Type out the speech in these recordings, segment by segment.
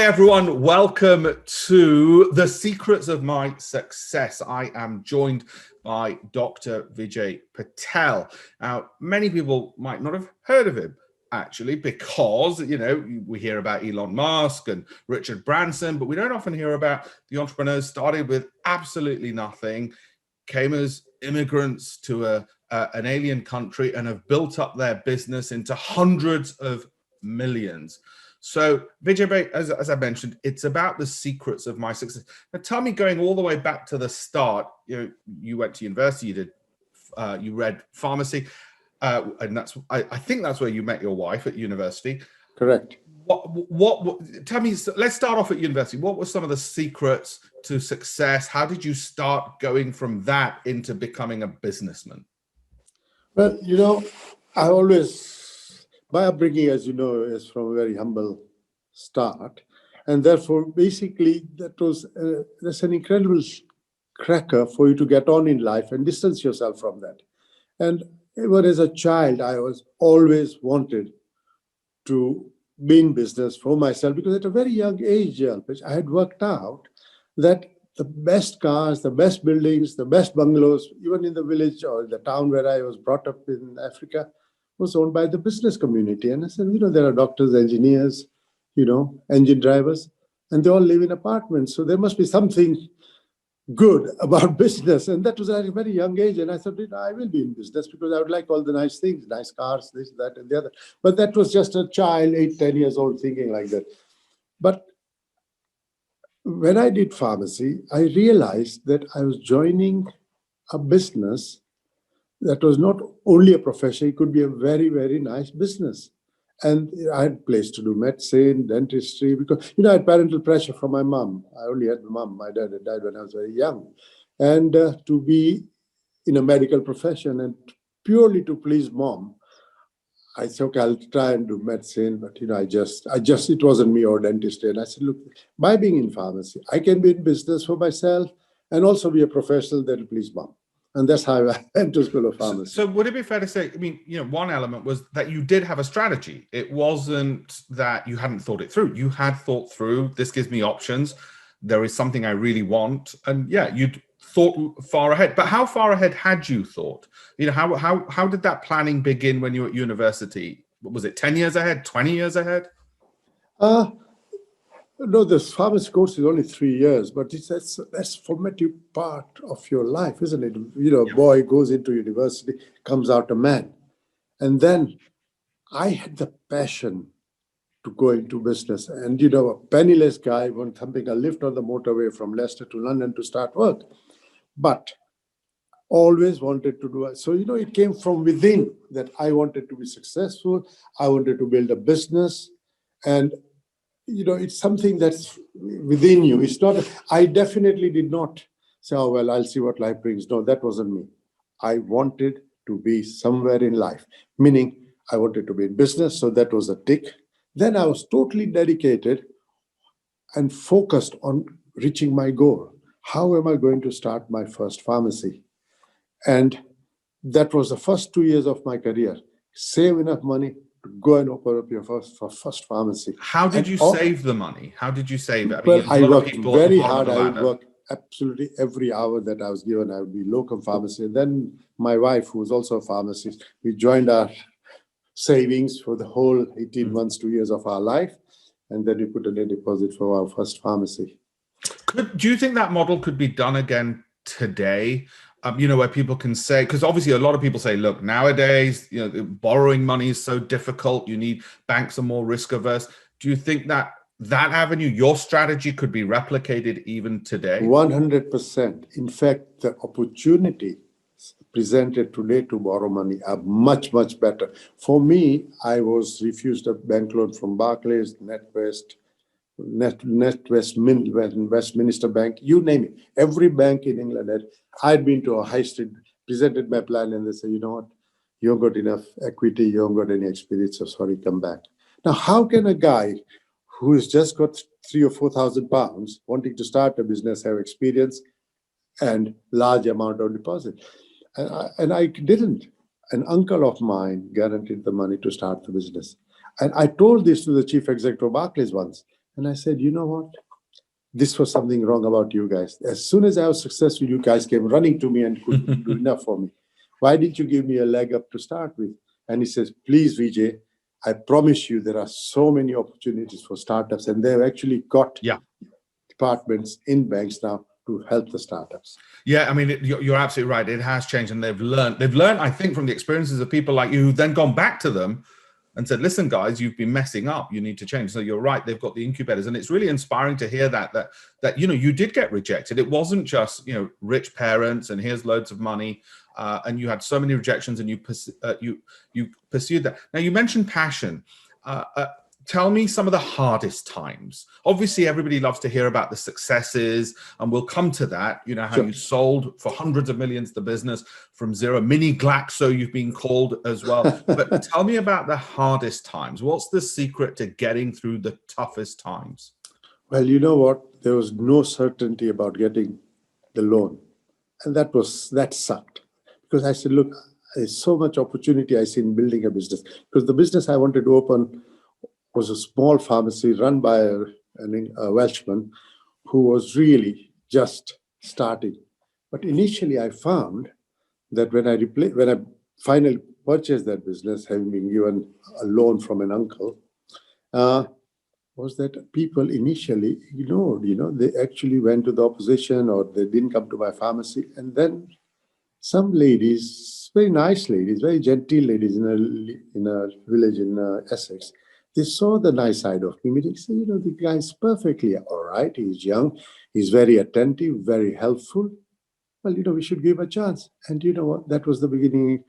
everyone, welcome to The Secrets of My Success. I am joined by Dr. Vijay Patel. Now, many people might not have heard of him, actually, because, we hear about Elon Musk and Richard Branson, but we don't often hear about the entrepreneurs started with absolutely nothing, came as immigrants to an alien country and have built up their business into hundreds of millions. So Vijay, as I mentioned, it's about the secrets of my success. Now, tell me, going all the way back to the start, you went to university, you read pharmacy, and I think that's where you met your wife, at university. Correct. Tell me, let's start off at university. What were some of the secrets to success? How did you start going from that into becoming a businessman? Well, I always, my upbringing, as you know, is from a very humble start. And therefore, basically, that's an incredible cracker for you to get on in life and distance yourself from that. And even as a child, I was always wanted to be in business for myself, because at a very young age, Alpesh, I had worked out that the best cars, the best buildings, the best bungalows, even in the village or the town where I was brought up in Africa, was owned by the business community. And I said, there are doctors, engineers, engine drivers, and they all live in apartments. So there must be something good about business. And that was at a very young age. And I thought, I will be in business because I would like all the nice things, nice cars, this, that, and the other. But that was just a child, 8, 10 years old, thinking like that. But when I did pharmacy, I realized that I was joining a business that was not only a profession, it could be a very, very nice business. And I had a place to do medicine, dentistry, because, I had parental pressure from my mom. I only had a mom. My dad had died when I was very young. And to be in a medical profession and purely to please mom, I said, okay, I'll try and do medicine. But, it wasn't me or dentistry. And I said, look, by being in pharmacy, I can be in business for myself and also be a professional that will please mom. And that's how I went to School of Pharmacy. So would it be fair to say, one element was that you did have a strategy. It wasn't that you hadn't thought it through. You had thought through, this gives me options. There is something I really want. And you'd thought far ahead. But how far ahead had you thought? How did that planning begin when you were at university? Was it 10 years ahead, 20 years ahead? No, this pharmacy course is only 3 years, but that's a formative part of your life, isn't it? A boy goes into university, comes out a man. And then I had the passion to go into business. And, a penniless guy went thumping a lift on the motorway from Leicester to London to start work. But always wanted to do it. So, it came from within that I wanted to be successful. I wanted to build a business. And it's something that's within you. It's not, I definitely did not say, oh, well, I'll see what life brings. No, that wasn't me. I wanted to be somewhere in life, meaning I wanted to be in business. So that was a tick. Then I was totally dedicated and focused on reaching my goal. How am I going to start my first pharmacy? And that was the first 2 years of my career. Save enough money to go and open up your first pharmacy. How did you save the money? How did you save it? I worked very hard. I would work absolutely every hour that I was given. I would be locum pharmacy. And then my wife, who was also a pharmacist, we joined our savings for the whole 18 months, 2 years of our life. And then we put in a deposit for our first pharmacy. Do you think that model could be done again today? Where people can say, because obviously a lot of people say, look, nowadays, borrowing money is so difficult. Banks are more risk averse. Do you think that avenue, your strategy, could be replicated even today? 100%. In fact, the opportunity presented today to borrow money are much, much better. For me, I was refused a bank loan from Barclays, Westminster Bank, you name it. Every bank in England. I'd been to a high street, presented my plan, and they say, you know what, you haven't got enough equity, you haven't got any experience, so sorry, come back. Now, how can a guy who has just got 3,000 or 4,000 pounds wanting to start a business have experience and large amount of deposit? And I didn't. An uncle of mine guaranteed the money to start the business. And I told this to the chief executive of Barclays once. And I said, you know what? This was something wrong about you guys. As soon as I was successful, you guys came running to me and couldn't do enough for me. Why didn't you give me a leg up to start with? And he says, please, Vijay, I promise you there are so many opportunities for startups, and they've actually got departments in banks now to help the startups. Yeah, I mean, you're absolutely right. It has changed, and they've learned, I think, from the experiences of people like you who've then gone back to them and said, listen, guys, you've been messing up. You need to change. So you're right. They've got the incubators. And it's really inspiring to hear that you did get rejected. It wasn't just, rich parents and here's loads of money. And you had so many rejections, and you pursued that. Now, you mentioned passion. Tell me some of the hardest times. Obviously, everybody loves to hear about the successes, and we'll come to that. How you sold for hundreds of millions the business from zero. Mini Glaxo, you've been called as well. But tell me about the hardest times. What's the secret to getting through the toughest times? Well, you know what? There was no certainty about getting the loan. And that sucked. Because I said, look, there's so much opportunity I see in building a business. Because the business I wanted to open was a small pharmacy run by a Welshman who was really just starting. But initially I found that when I finally purchased that business, having been given a loan from an uncle, was that people initially ignored, they actually went to the opposition, or they didn't come to my pharmacy. And then some ladies, very nice ladies, very genteel ladies in a village in Essex, they saw the nice side of me. They said, the guy's perfectly all right. He's young. He's very attentive, very helpful. Well, we should give a chance. And you know what? That was the beginning.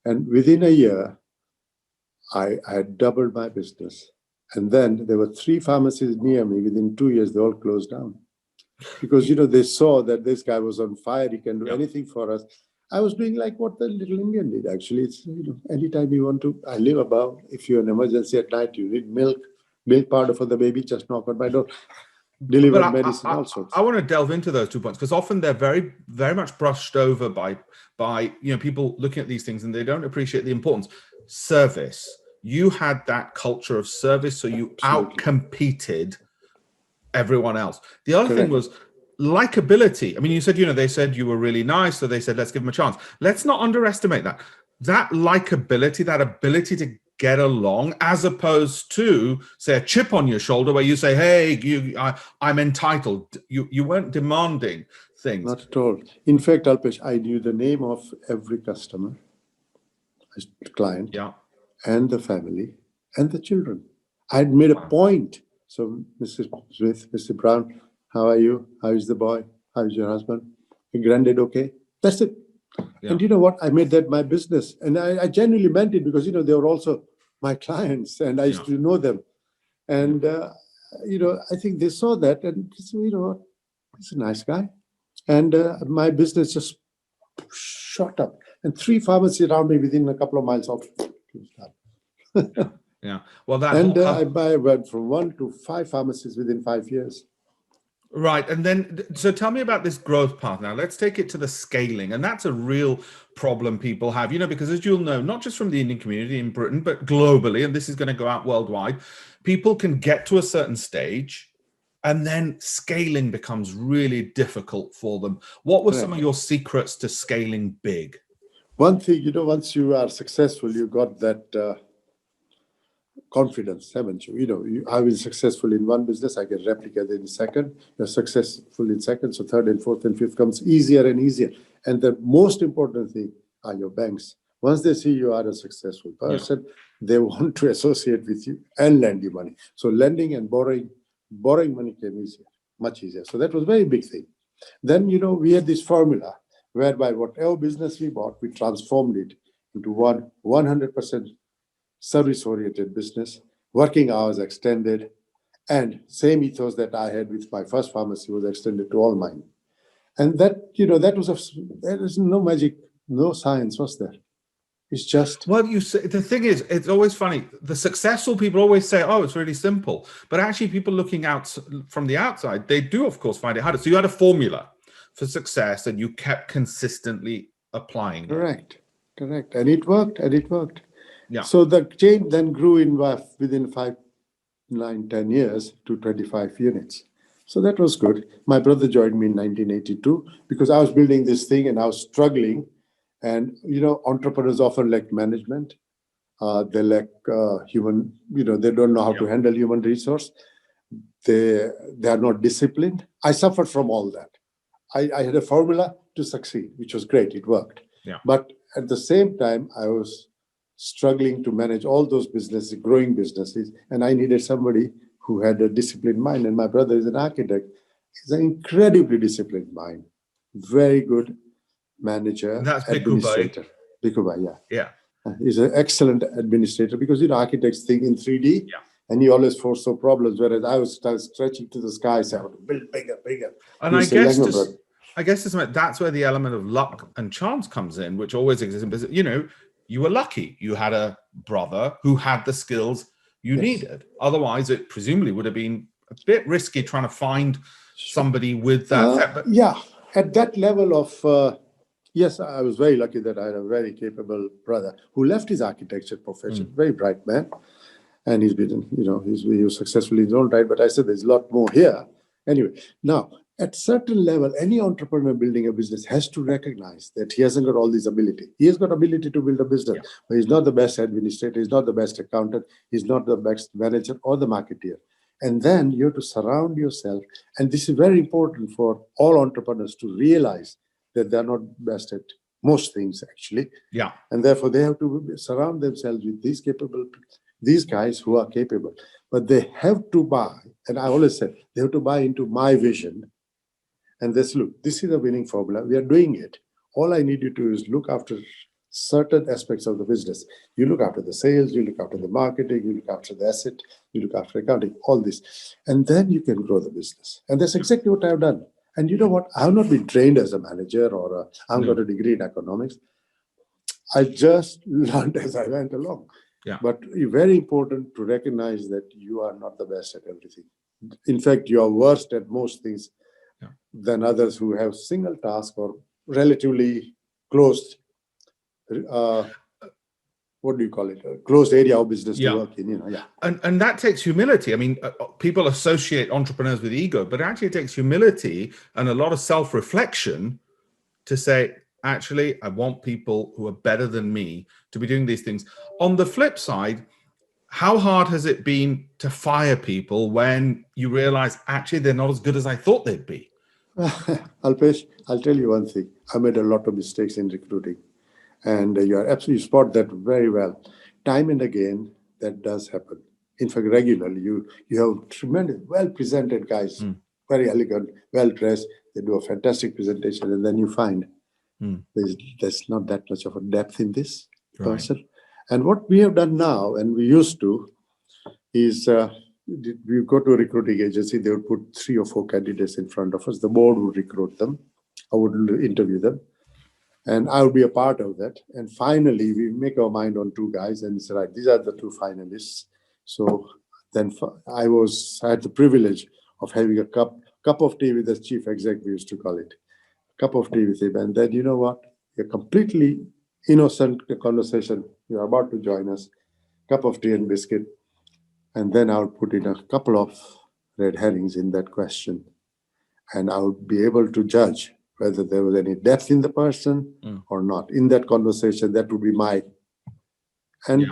And within a year, I had doubled my business. And then there were 3 pharmacies near me. Within 2 years, they all closed down. Because, they saw that this guy was on fire. He can do anything for us. I was doing like what the little Indian did, actually. It's, anytime you want to, I live above. If you're in an emergency at night, you need milk powder for the baby, just knock on my door. Deliver medicine, all sorts. I want to delve into those 2 points, because often they're very, very much brushed over by people looking at these things, and they don't appreciate the importance. Service. You had that culture of service, so you outcompeted everyone else. The other thing was likability. I mean, you said, they said you were really nice, so they said, let's give them a chance. Let's not underestimate that. That likability, that ability to get along, as opposed to, say, a chip on your shoulder where you say, hey, I'm entitled. You weren't demanding things. Not at all. In fact, Alpesh, I knew the name of every customer, client, and the family, and the children. I had made a point. So, Mrs. Smith, Mr. Brown, how are you? How is the boy? How is your husband? Your granddad okay? That's it. And you know what? I made that my business. And I genuinely meant it, because, they were also my clients, and I used to know them. And, I think they saw that, and what? He's a nice guy. And my business just shot up. And 3 pharmacies around me within a couple of miles of. Well, I went from 1 to 5 pharmacies within 5 years. Right. And then, so tell me about this growth path now. Let's take it to the scaling. And that's a real problem people have, because as you'll know, not just from the Indian community in Britain, but globally, and this is going to go out worldwide, people can get to a certain stage, and then scaling becomes really difficult for them. What were some of your secrets to scaling big? One thing, once you are successful, you got that confidence, haven't you? I was successful in one business, I can replicate it in second. You're successful in second, so third and fourth and fifth comes easier and easier. And the most important thing are your banks. Once they see you are a successful person, they want to associate with you and lend you money. So lending and borrowing money came easier, much easier. So that was a very big thing. Then, we had this formula whereby whatever business we bought, we transformed it into 100% service-oriented business, working hours extended, and same ethos that I had with my first pharmacy was extended to all mine. And that, there is no magic, no science, was there? It's just... Well, the thing is, it's always funny. The successful people always say, oh, it's really simple. But actually, people looking out from the outside, they do, of course, find it harder. So you had a formula for success, and you kept consistently applying it. Correct. And it worked. Yeah. So the chain then grew within 5 10 years to 25 units. So that was good. My brother joined me in 1982 because I was building this thing and I was struggling. And, entrepreneurs often lack management. They lack human, they don't know how to handle human resource. They are not disciplined. I suffered from all that. I had a formula to succeed, which was great. It worked. Yeah. But at the same time, I was struggling to manage all those businesses, growing businesses, and I needed somebody who had a disciplined mind. And my brother is an architect. He's an incredibly disciplined mind, very good manager, And that's administrator. Bikubai, yeah. Yeah. He's an excellent administrator because, architects think in 3D. And he always foresaw problems, whereas I was stretching to the sky, saying, I want to build bigger. And I guess that's where the element of luck and chance comes in, which always exists in business. You were lucky. You had a brother who had the skills you needed. Otherwise, it presumably would have been a bit risky trying to find somebody with that. At that level of, yes, I was very lucky that I had a very capable brother who left his architecture profession, very bright man. And he's been, he was successful in his own right. But I said there's a lot more here. Anyway, now, at certain level, any entrepreneur building a business has to recognize that he hasn't got all this ability. He has got ability to build a business, but he's not the best administrator. He's not the best accountant. He's not the best manager or the marketeer. And then you have to surround yourself. And this is very important for all entrepreneurs to realize that they're not best at most things, actually. Yeah. And therefore, they have to surround themselves with these guys who are capable, but they have to buy, and I always said, they have to buy into my vision. And look, this is a winning formula. We are doing it. All I need you to do is look after certain aspects of the business. You look after the sales, you look after the marketing, you look after the asset, you look after accounting, all this. And then you can grow the business. And that's exactly what I've done. And you know what? I have not been trained as a manager or I haven't got a degree in economics. I just learned as I went along. Yeah. But it's very important to recognize that you are not the best at everything. In fact, you are worse at most things than others who have single task or relatively closed, what do you call it? A closed area of business to work in, And that takes humility. I mean, people associate entrepreneurs with ego, but actually it takes humility and a lot of self-reflection to say, actually, I want people who are better than me to be doing these things. On the flip side, how hard has it been to fire people when you realize actually they're not as good as I thought they'd be? Alpesh, I'll tell you one thing. I made a lot of mistakes in recruiting. And you are absolutely spot that very well. Time and again, that does happen. In fact, regularly, you have tremendous, well-presented guys, very elegant, well-dressed. They do a fantastic presentation, and then you find there's not that much of a depth in this person. And what we have done now, and we used to, is we go to a recruiting agency, they would put 3 or 4 candidates in front of us. The board would recruit them. I would interview them. And I would be a part of that. And finally, we make our mind on 2 guys and say, right, these are the 2 finalists. So then I had the privilege of having a cup of tea with the chief exec, we used to call it. Cup of tea with him. And then, you know what? A completely innocent conversation. You're about to join us. Cup of tea and biscuit. And then I would put in a couple of red herrings in that question. And I would be able to judge whether there was any depth in the person or not. In that conversation, that would be my... And,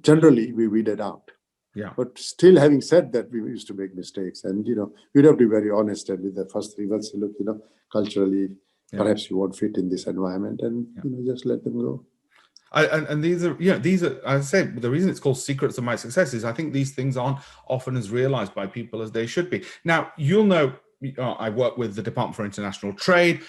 generally, we weed it out. Yeah. But still, having said that, we used to make mistakes. And, we'd have to be very honest. And with the first 3 months, look, culturally, perhaps you won't fit in this environment. And, just let them go. And these are, as I said, the reason it's called Secrets of My Success is I think these things aren't often as realized by people as they should be. Now, you'll know, I work with the Department for International Trade.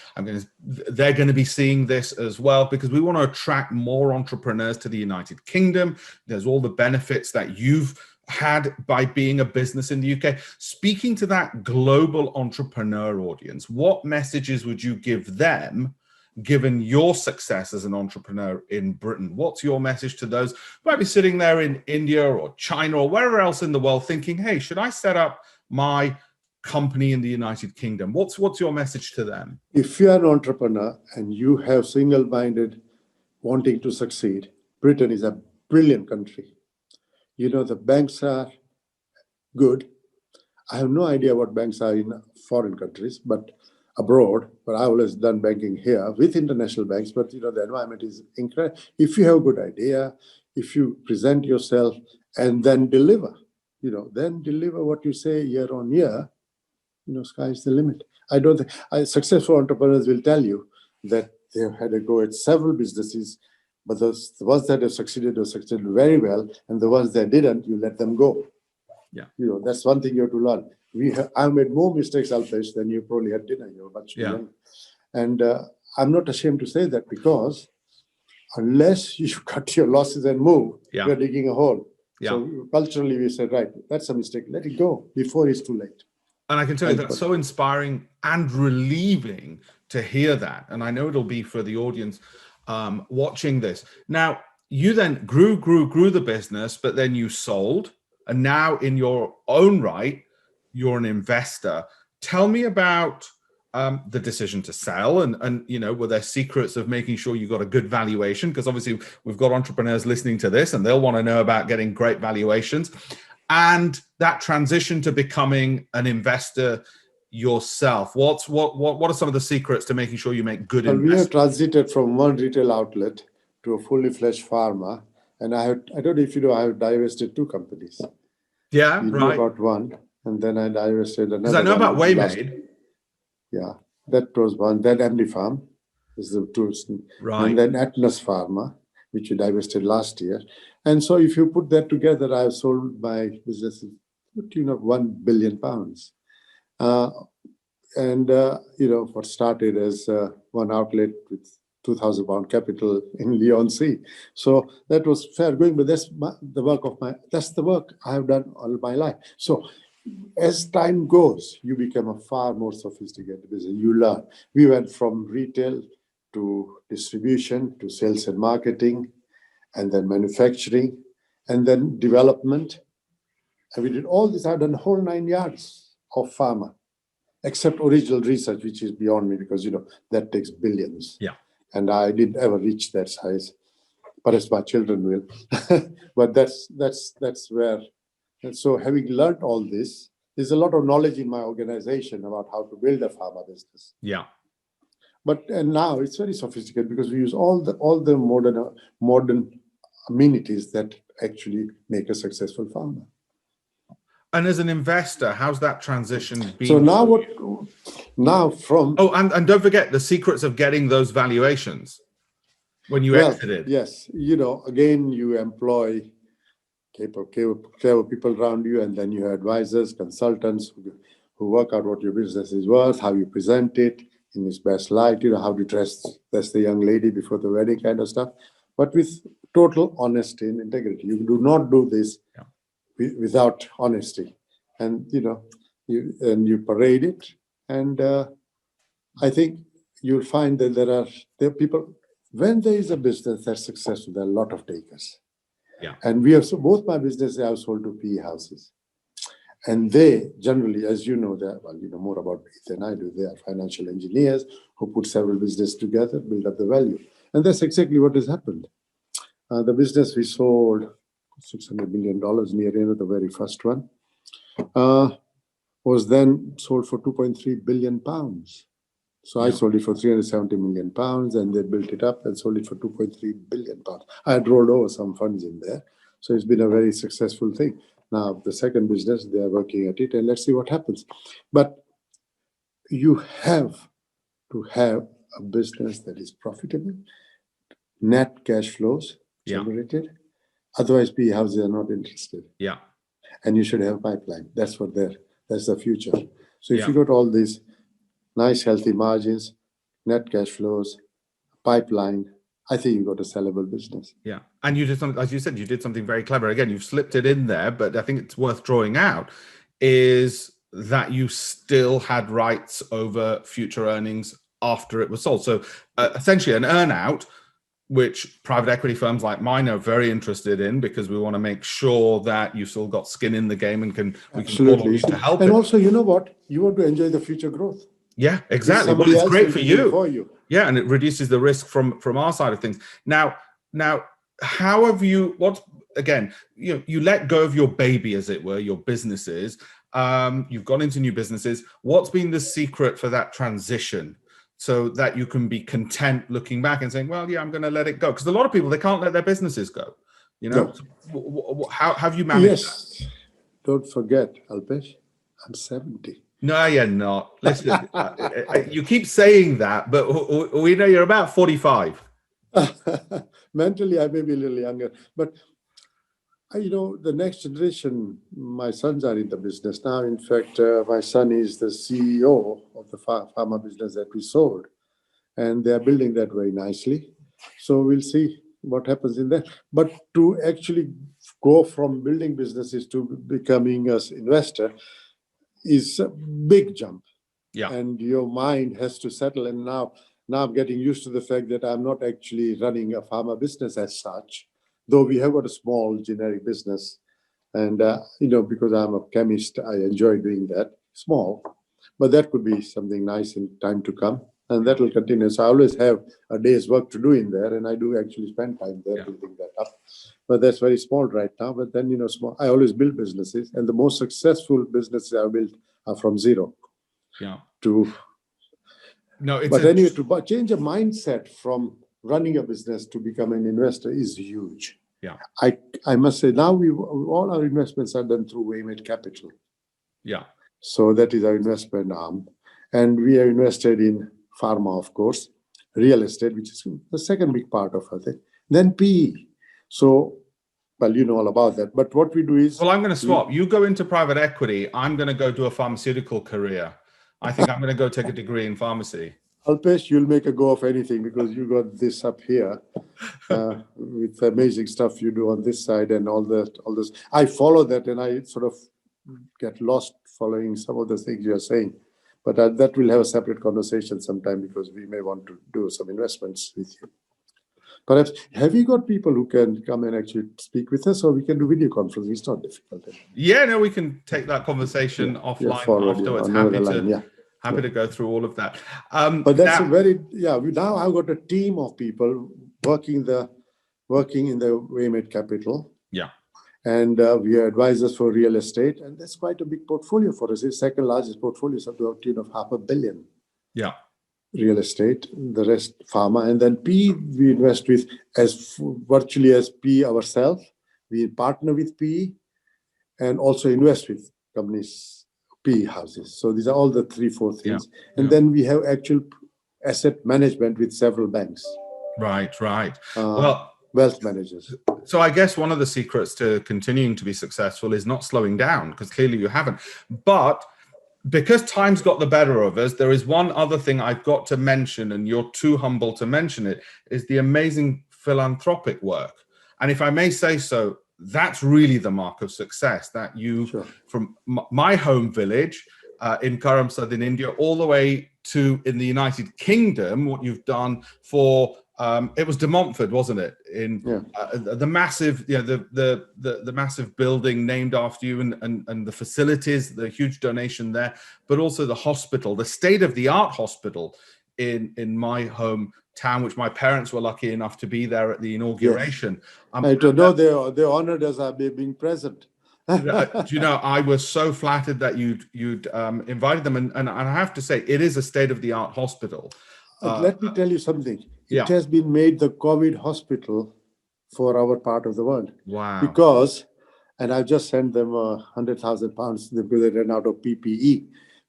They're going to be seeing this as well because we want to attract more entrepreneurs to the United Kingdom. There's all the benefits that you've had by being a business in the UK. Speaking to that global entrepreneur audience, what messages would you give them, given your success as an entrepreneur in Britain? What's your message to those who might be sitting there in India or China or wherever else in the world thinking, hey, should I set up my company in the United Kingdom? What's your message to them? If you are an entrepreneur and you have single-minded wanting to succeed, Britain is a brilliant country. The banks are good. I have no idea what banks are in foreign countries, but abroad. But I always done banking here with international banks. But the environment is incredible. If you have a good idea, if you present yourself and then deliver, then deliver what you say year on year, sky's the limit. I don't think successful entrepreneurs will tell you that they have had a go at several businesses, but the ones that have succeeded very well, and the ones that didn't, you let them go. Yeah, that's one thing you have to learn. I've made more mistakes, Alpesh, than you probably had dinner. You're much too young. And I'm not ashamed to say that, because unless you cut your losses and move, you're digging a hole. Yeah. So culturally, we said, right, that's a mistake. Let it go before it's too late. And I can tell you that's so inspiring and relieving to hear that. And I know it'll be for the audience watching this. Now, you then grew the business, but then you sold. And now in your own right, you're an investor. Tell me about the decision to sell and were there secrets of making sure you got a good valuation? Because obviously we've got entrepreneurs listening to this and they'll want to know about getting great valuations. And that transition to becoming an investor yourself. What are some of the secrets to making sure you make good investments? We have transited from one retail outlet to a fully fledged pharma. And I don't know if you know, I have divested 2 companies. Yeah, you right. know about one, and then I divested another. Because I know about Waymade. Yeah, that was one. Then MD Pharm is the 2. Right. And then Atlas Pharma, which we divested last year. And so if you put that together, I've sold my business to the tune of £1 billion. What started as one outlet with £2,000 capital in Leon Sea. So that was fair going, but that's the work I have done all my life. So as time goes, you become a far more sophisticated business. You learn. We went from retail to distribution to sales and marketing, and then manufacturing, and then development. And we did all this. I've done the whole 9 yards of pharma, except original research, which is beyond me, because that takes billions. Yeah. And I didn't ever reach that size. Perhaps my children will. But that's where. And so having learned all this, there's a lot of knowledge in my organization about how to build a pharma business. Yeah. And now it's very sophisticated because we use all the modern amenities that actually make a successful pharma. And as an investor, how's that transition been? So now and don't forget the secrets of getting those valuations when you exited. Yes, again, you employ clever people around you, and then you have advisors, consultants who work out what your business is worth, how you present it in its best light, how to dress the young lady before the wedding, kind of stuff, but with total honesty and integrity. You do not do this without honesty, and you parade it. And I think you'll find that there are people. When there is a business that's successful, there are a lot of takers. Yeah. And we have both my businesses I have sold to PE houses. And they generally, as you know more about it than I do, they are financial engineers who put several businesses together, build up the value. And that's exactly what has happened. The business we sold, $600 million near the very first one, was then sold for £2.3 billion. So I sold it for £370 million, and they built it up and sold it for £2.3 billion. I had rolled over some funds in there. So it's been a very successful thing. Now, the second business, they are working at it, and let's see what happens. But you have to have a business that is profitable, net cash flows generated. Otherwise, PE houses are not interested. Yeah. And you should have a pipeline. That's the future. So if you got all these nice, healthy margins, net cash flows, pipeline, I think you got a sellable business. Yeah. And you did something, as you said, you did something very clever. Again, you've slipped it in there, but I think it's worth drawing out, is that you still had rights over future earnings after it was sold. So essentially an earn-out, which private equity firms like mine are very interested in, because we want to make sure that you still got skin in the game and we can call on you to help. And also, you know what? You want to enjoy the future growth. Yeah, exactly. Well, it's great for you. Yeah, and it reduces the risk from our side of things. Now, how have you? again, you let go of your baby, as it were, your businesses. You've gone into new businesses. What's been the secret for that transition so that you can be content looking back and saying, well, yeah, I'm going to let it go? Because a lot of people, they can't let their businesses go. No. How have you managed that? Yes. Don't forget, Alpesh, I'm 70. No, you're not. Listen, you keep saying that, but we know you're about 45. Mentally, I may be a little younger, but the next generation, my sons are in the business now. In fact, my son is the CEO of the pharma business that we sold, and they are building that very nicely. So we'll see what happens in that. But to actually go from building businesses to becoming an investor is a big jump. Yeah. And your mind has to settle. And now I'm getting used to the fact that I'm not actually running a pharma business as such, though we have got a small generic business. And, because I'm a chemist, I enjoy doing that, small. But that could be something nice in time to come. And that will continue. So I always have a day's work to do in there. And I do actually spend time there building that up. But that's very small right now. But then, small. I always build businesses. And the most successful businesses I've built are from zero. Yeah. But anyway, to change a mindset from running a business to become an investor is huge. Yeah. I must say now all our investments are done through Waymaid Capital. Yeah. So that is our investment arm. And we are invested in pharma, of course, real estate, which is the second big part of it. Then PE. So, well, you know all about that. But what we do is... Well, I'm going to swap. You go into private equity. I'm going to go do a pharmaceutical career. I think I'm going to go take a degree in pharmacy. Alpesh, you'll make a go of anything because you got this up here with amazing stuff you do on this side and all this. I follow that and I sort of get lost following some of the things you're saying. But that will have a separate conversation sometime because we may want to do some investments with you. Perhaps, have you got people who can come and actually speak with us, or we can do video conference? It's not difficult. Yeah, no, we can take that conversation offline afterwards. Happy to go through all of that. But that's now I've got a team of people working in the Waymaid Capital. Yeah. And we are advisors for real estate. And that's quite a big portfolio for us. It's the second largest portfolio, so to the tune of $500 million. Yeah. Real estate, the rest pharma. And then PE, we invest with virtually as PE ourselves. We partner with PE and also invest with companies, PE houses. So these are all the 3-4 things. Yeah. And then we have actual asset management with several banks. Right. Wealth managers. So I guess one of the secrets to continuing to be successful is not slowing down, because clearly you haven't. But because time's got the better of us, there is one other thing I've got to mention, and you're too humble to mention it, is the amazing philanthropic work. And if I may say so, that's really the mark of success, that you, from my home village in Karamsad in India, all the way to in the United Kingdom, what you've done for it was De Montfort, wasn't it? In the massive, the massive building named after you, and the facilities, the huge donation there, but also the hospital, the state-of-the-art hospital in my hometown, which my parents were lucky enough to be there at the inauguration. I don't know, they're honored as being present. I was so flattered that you'd invited them, and I have to say, it is a state-of-the-art hospital. Let me tell you something. It has been made the COVID hospital for our part of the world. Wow. Because, and I've just sent them £100,000 because they ran out of PPE.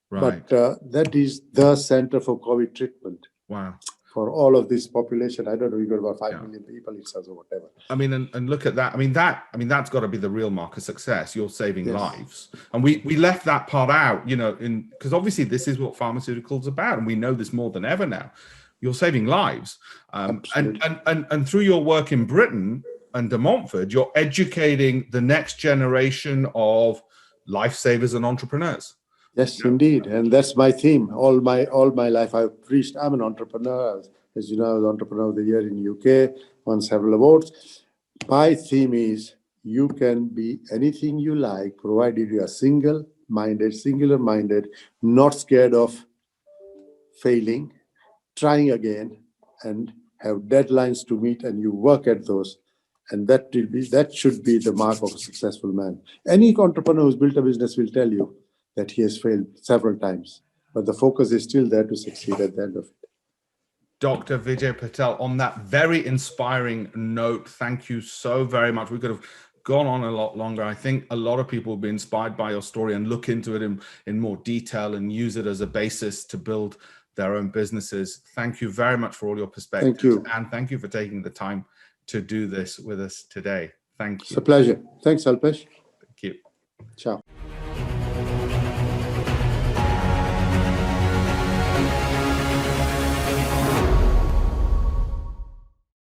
Right. But that is the center for COVID treatment. Wow. For all of this population. I don't know, we've got about 5 million people, it says, or whatever. I mean, and look at that. That's got to be the real mark of success. You're saving lives. And we left that part out, because obviously this is what pharmaceuticals are about. And we know this more than ever now. You're saving lives. And through your work in Britain and De Montfort, you're educating the next generation of lifesavers and entrepreneurs. Yes, indeed. And that's my theme. All my life I've preached. I'm an entrepreneur. As you know, I was Entrepreneur of the Year in UK, won several awards. My theme is you can be anything you like, provided you are singular-minded, not scared of failing, trying again, and have deadlines to meet, and you work at those, And that should be the mark of a successful man. Any entrepreneur who's built a business will tell you that he has failed several times, but the focus is still there to succeed at the end of it. Dr. Vijay Patel, on that very inspiring note, thank you so very much. We could have gone on a lot longer. I think a lot of people will be inspired by your story and look into it in more detail and use it as a basis to build their own businesses. Thank you very much for all your perspectives. Thank you. And thank you for taking the time to do this with us today. Thank you. It's a pleasure. Thanks, Alpesh. Thank you. Ciao.